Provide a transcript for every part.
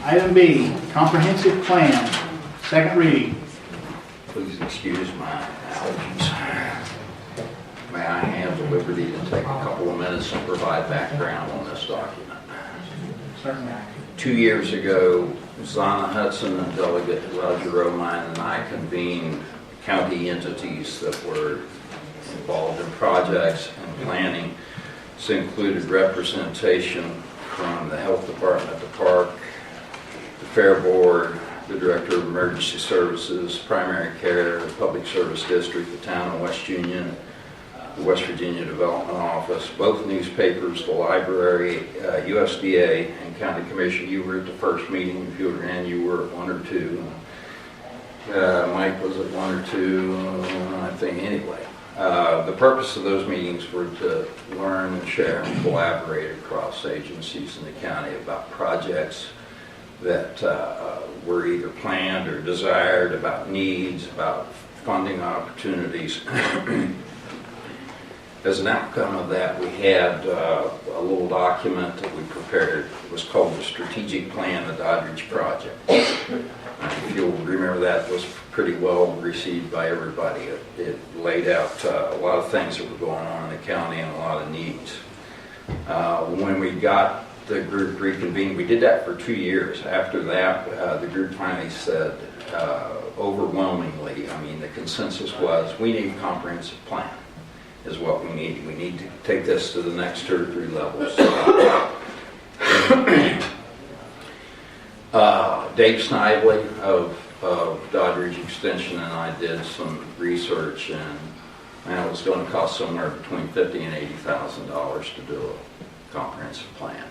Item B, comprehensive plan, second reading. Please excuse my allergies. May I have the liberty to take a couple of minutes and provide background on this document? Certainly. 2 years ago, Zana Hudson and Delegate Roger Romine and I convened county entities that were involved in projects and planning. This included representation from the Health Department, the Park, the Fair Board, the Director of Emergency Services, Primary Care, the Public Service District, the Town of West Union, the West Virginia Development Office, both newspapers, the library, USDA, and County Commission. You were at the first meeting, if you were in, you were at 1 or 2. Mike was at 1 or 2, I think, anyway. The purpose of those meetings were to learn and share and collaborate across agencies in the county about projects that were either planned or desired, about needs, about funding opportunities. As an outcome of that, we had a little document that we prepared. It was called the Strategic Plan, the Doddridge Project. If you'll remember, that was pretty well received by everybody. It laid out a lot of things that were going on in the county and a lot of needs. When we got the group reconvened, we did that for 2 years. After that, the group finally said, overwhelmingly, I mean, the consensus was, we need a comprehensive plan, is what we need. We need to take this to the next 2 or 3 levels. Dave Snively of Doddridge Extension and I did some research, and it was going to cost somewhere between $50,000 and $80,000 to do a comprehensive plan.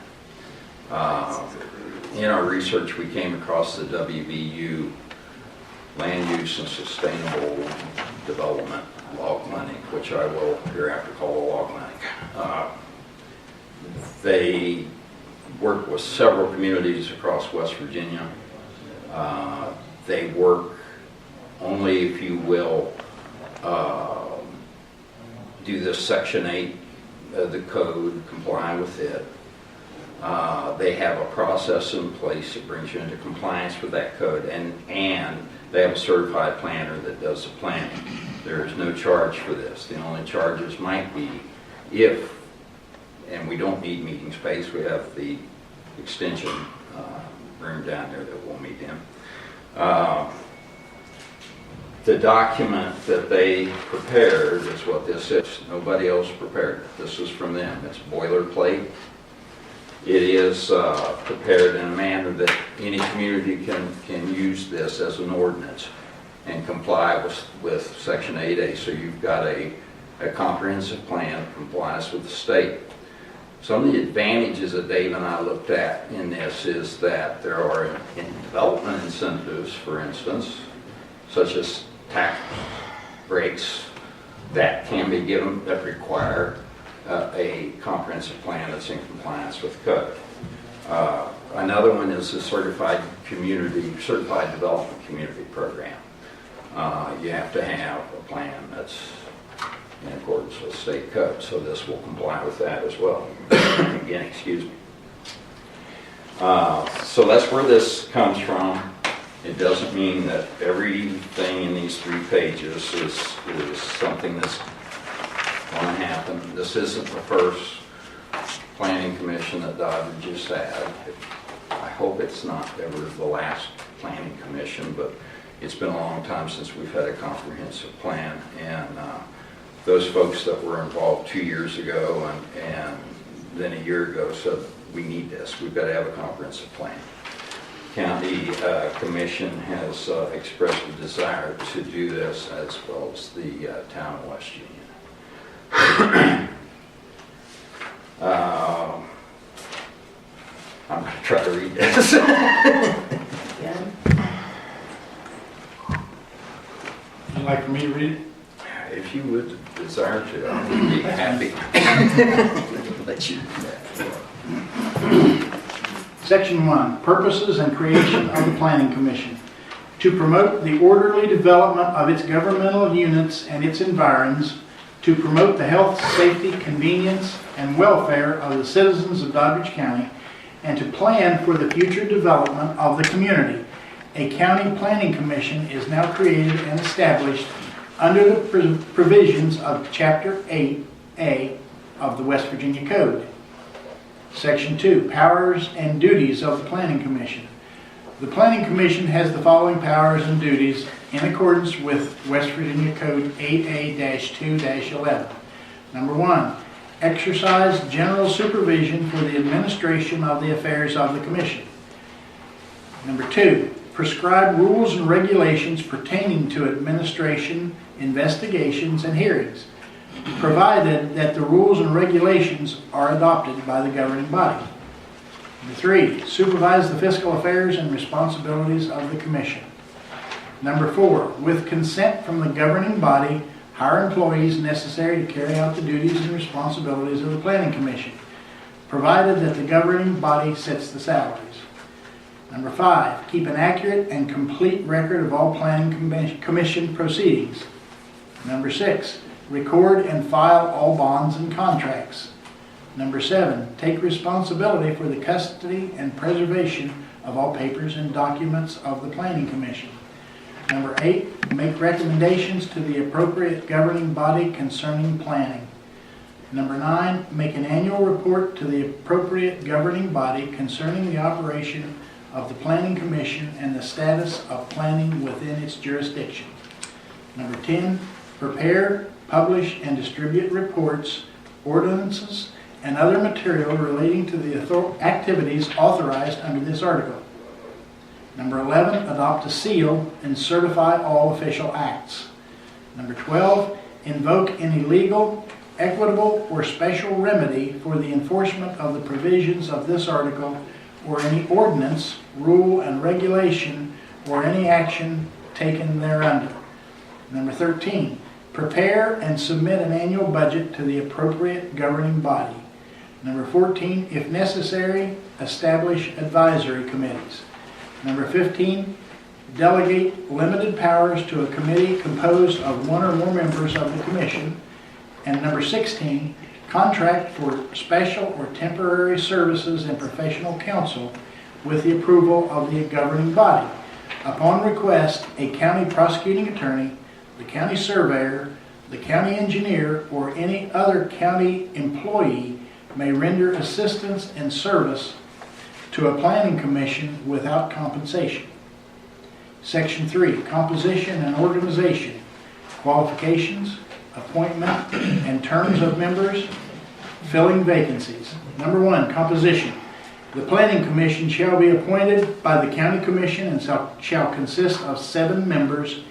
In our research, we came across the WVU Land Use and Sustainable Development Law Clinic, which I will hereafter call the Law Clinic. They work with several communities across West Virginia. They work only, if you will, do this Section 8 of the code, comply with it. They have a process in place that brings you into compliance with that code, and they have a certified planner that does the planning. There is no charge for this. The only charges might be if, and we don't need meeting space, we have the extension room down there that we'll meet in. The document that they prepared is what this is. Nobody else prepared it. This is from them. It's boilerplate. It is prepared in a manner that any community can use this as an ordinance and comply with Section 8A. So you've got a comprehensive plan that complies with the state. Some of the advantages that Dave and I looked at in this is that there are development incentives, for instance, such as tax breaks that can be given that require a comprehensive plan that's in compliance with code. Another one is the Certified Development Community Program. You have to have a plan that's in accordance with state code, so this will comply with that as well. Again, excuse me. So that's where this comes from. It doesn't mean that everything in these 3 pages is something that's going to happen. This isn't the first planning commission that Doddridge has had. I hope it's not ever the last planning commission, but it's been a long time since we've had a comprehensive plan, and those folks that were involved 2 years ago and then a year ago said, we need this. We've got to have a comprehensive plan. County Commission has expressed a desire to do this, as well as the Town of West Union. I'm going to try to read this. Would you like for me to read it? If you would desire to, I would be happy to let you do that. Section 1, Purposes and Creation of the Planning Commission. To promote the orderly development of its governmental units and its environs, to promote the health, safety, convenience, and welfare of the citizens of Doddridge County, and to plan for the future development of the community. A county planning commission is now created and established under the provisions of Chapter 8A of the West Virginia Code. Section 2, powers and duties of the planning commission. The planning commission has the following powers and duties in accordance with West Virginia Code 8A-2-11. Number 1, exercise general supervision for the administration of the affairs of the commission. Number 2, prescribe rules and regulations pertaining to administration, investigations, and hearings, provided that the rules and regulations are adopted by the governing body. Number 3, supervise the fiscal affairs and responsibilities of the commission. Number 4, with consent from the governing body, hire employees necessary to carry out the duties and responsibilities of the planning commission, provided that the governing body sets the salaries. Number 5, keep an accurate and complete record of all planning commission proceedings. Number 6, record and file all bonds and contracts. Number 7, take responsibility for the custody and preservation of all papers and documents of the planning commission. Number 8, make recommendations to the appropriate governing body concerning planning. Number 9, make an annual report to the appropriate governing body concerning the operation of the planning commission and the status of planning within its jurisdiction. Number 10, prepare, publish, and distribute reports, ordinances, and other material relating to the activities authorized under this article. Number 11, adopt a seal and certify all official acts. Number 12, invoke any legal, equitable, or special remedy for the enforcement of the provisions of this article or any ordinance, rule, and regulation, or any action taken thereunder. Number 13, prepare and submit an annual budget to the appropriate governing body. Number 14, if necessary, establish advisory committees. Number 15, delegate limited powers to a committee composed of one or more members of the commission. And number 16, contract for special or temporary services and professional counsel with the approval of the governing body. Upon request, a county prosecuting attorney, the county surveyor, the county engineer, or any other county employee may render assistance and service to a planning commission without compensation. Section 3, composition and organization, qualifications, appointment, and terms of members, filling vacancies. Number 1, composition. The planning commission shall be appointed by the county commission and shall consist of 7 members,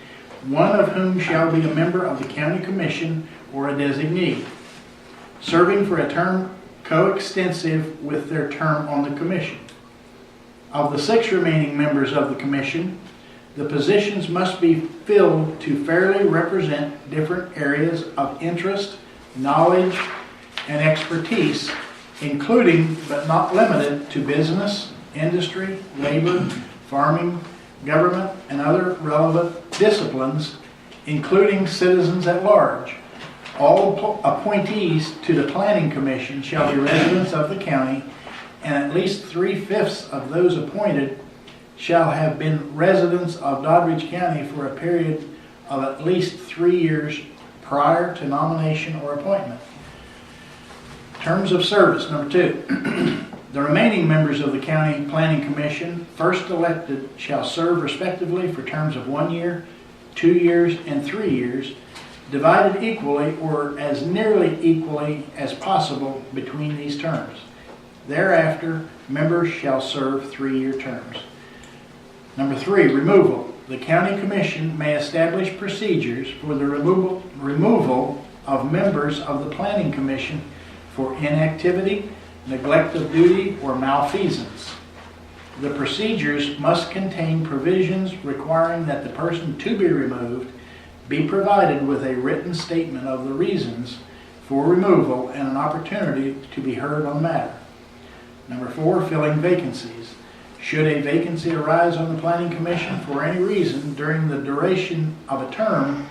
one of whom shall be a member of the county commission or a designee, serving for a term coextensive with their term on the commission. Of the 6 remaining members of the commission, the positions must be filled to fairly represent different areas of interest, knowledge, and expertise, including but not limited to business, industry, labor, farming, government, and other relevant disciplines, including citizens at large. All appointees to the planning commission shall be residents of the county, and at least 3/5 of those appointed shall have been residents of Doddridge County for a period of at least 3 years prior to nomination or appointment. Terms of service, number 2. The remaining members of the County Planning Commission, first elected, shall serve respectively for terms of 1 year, 2 years, and 3 years, divided equally or as nearly equally as possible between these terms. Thereafter, members shall serve 3-year terms. Number 3, removal. The County Commission may establish procedures for the removal of members of the Planning Commission for inactivity, neglect of duty, or malfeasance. The procedures must contain provisions requiring that the person to be removed be provided with a written statement of the reasons for removal and an opportunity to be heard on the matter. Number 4, filling vacancies. Should a vacancy arise on the Planning Commission for any reason during the duration of a term,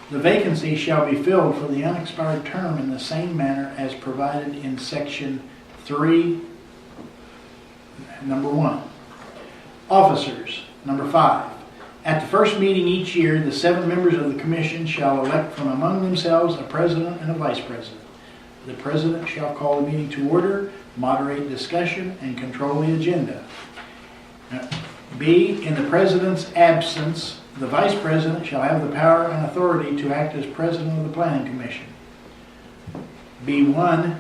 the vacancy shall be filled for the unexpired term in the same manner as provided in Section 3 Number 1. Officers. Number 5. At the first meeting each year, the 7 members of the commission shall elect from among themselves a president and a vice president. The president shall call the meeting to order, moderate discussion, and control the agenda. B, in the president's absence, the vice president shall have the power and authority to act as president of the planning commission. B1,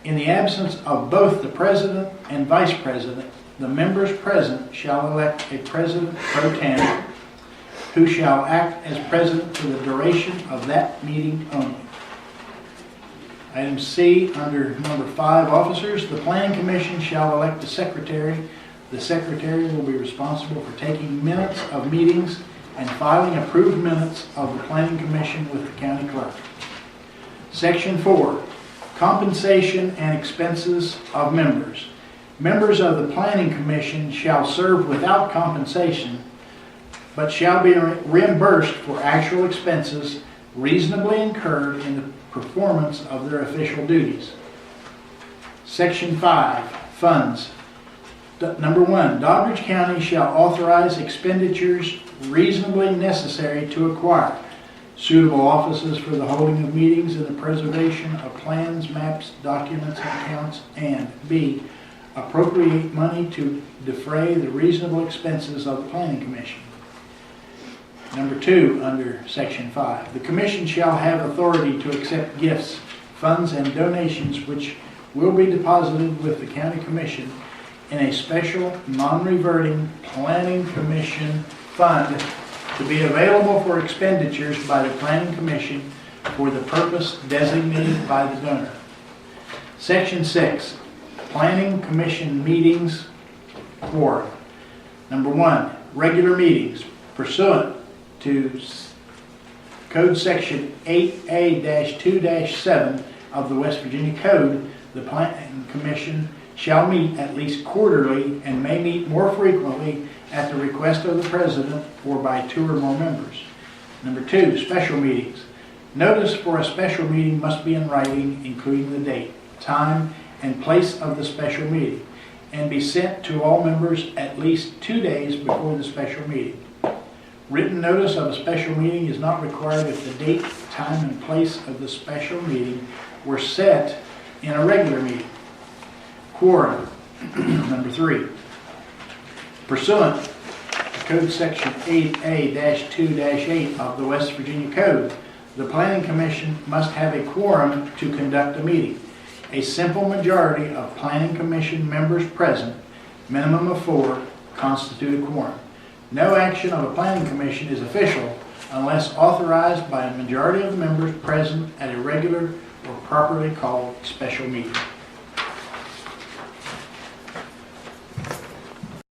in the absence of both the president and vice president, the members present shall elect a president pro tem who shall act as president for the duration of that meeting only. Item C, under number 5, officers, the planning commission shall elect a secretary. The secretary will be responsible for taking minutes of meetings and filing approved minutes of the planning commission with the county clerk. Section 4, compensation and expenses of members. Members of the planning commission shall serve without compensation, but shall be reimbursed for actual expenses reasonably incurred in the performance of their official duties. Section 5, funds. Number 1, Doddridge County shall authorize expenditures reasonably necessary to acquire suitable offices for the holding of meetings and the preservation of plans, maps, documents, and accounts, and B, appropriate money to defray the reasonable expenses of the planning commission. Number 2, under section 5, the commission shall have authority to accept gifts, funds, and donations which will be deposited with the county commission in a special non-reverting planning commission fund to be available for expenditures by the planning commission for the purpose designated by the donor. Section 6, planning commission meetings, quorum. Number 1, regular meetings pursuant to Code Section 8A-2-7 of the West Virginia Code. The planning commission shall meet at least quarterly and may meet more frequently at the request of the president or by 2 or more members. Number 2, special meetings. Notice for a special meeting must be in writing, including the date, time, and place of the special meeting, and be sent to all members at least 2 days before the special meeting. Written notice of a special meeting is not required if the date, time, and place of the special meeting were set in a regular meeting. Quorum. Number 3. Pursuant to Code Section 8A-2-8 of the West Virginia Code, the Planning Commission must have a quorum to conduct a meeting. A simple majority of Planning Commission members present, minimum of 4, constitute a quorum. No action of a Planning Commission is official unless authorized by a majority of the members present at a regular or properly called special meeting.